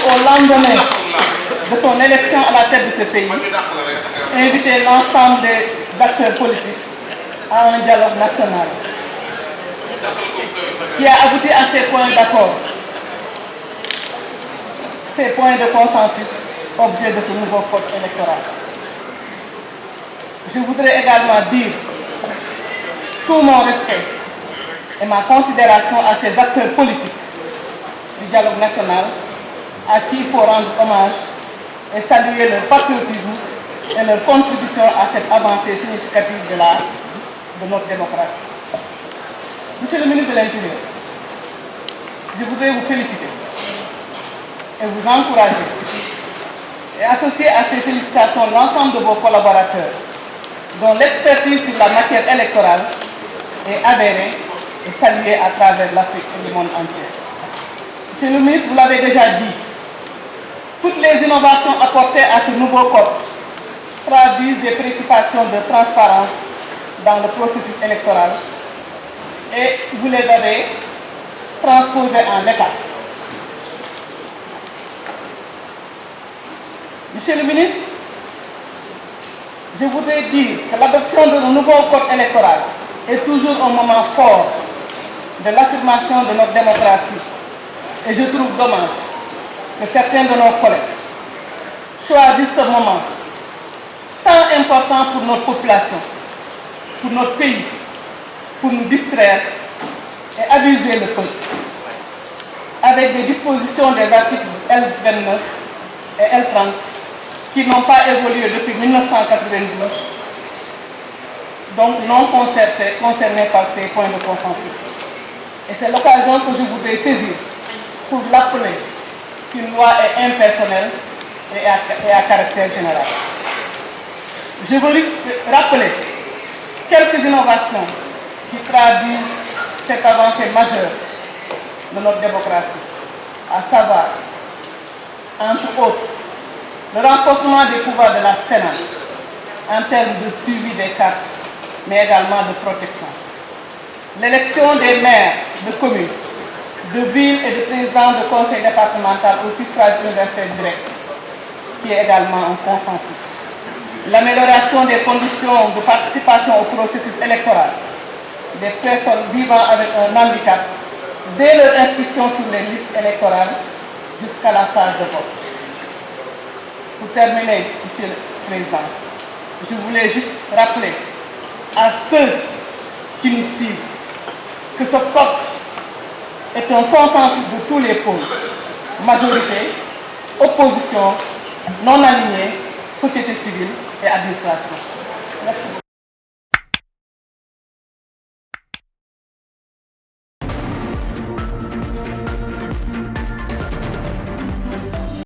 au lendemain de son élection à la tête de ce pays, inviter l'ensemble des acteurs politiques à un dialogue national qui a abouti à ces points d'accord, ces points de consensus, objet de ce nouveau code électoral. Je voudrais également dire tout mon respect et ma considération à ces acteurs politiques du dialogue national à qui il faut rendre hommage et saluer leur patriotisme et leur contribution à cette avancée significative de notre démocratie. Monsieur le ministre de l'Intérieur, je voudrais vous féliciter et vous encourager et associer à ces félicitations l'ensemble de vos collaborateurs dont l'expertise sur la matière électorale est avérée et saluée à travers l'Afrique et le monde entier. Monsieur le ministre, vous l'avez déjà dit, toutes les innovations apportées à ce nouveau code traduisent des préoccupations de transparence dans le processus électoral et vous les avez transposées en l'état. Monsieur le ministre, je voudrais dire que l'adoption de nos nouveau code électoral est toujours un moment fort de l'affirmation de notre démocratie. Et je trouve dommage que certains de nos collègues choisissent ce moment tant important pour notre population, pour notre pays, pour nous distraire et abuser le peuple, avec des dispositions des articles L29 et L30 qui n'ont pas évolué depuis 1992, donc non concernés par ces points de consensus. Et c'est l'occasion que je voudrais saisir pour rappeler qu'une loi est impersonnelle et à caractère général. Je veux rappeler quelques innovations qui traduisent cette avancée majeure de notre démocratie, à savoir, entre autres, le renforcement des pouvoirs de la Sénat en termes de suivi des cartes, mais également de protection. L'élection des maires de communes, de villes et de présidents de conseil départemental au suffrage universel direct, qui est également un consensus. L'amélioration des conditions de participation au processus électoral des personnes vivant avec un handicap dès leur inscription sur les listes électorales jusqu'à la phase de vote. Pour terminer, Monsieur le Président, je voulais juste rappeler à ceux qui nous suivent que ce code est un consensus de tous les pôles, majorité, opposition, non alignée, société civile et administration.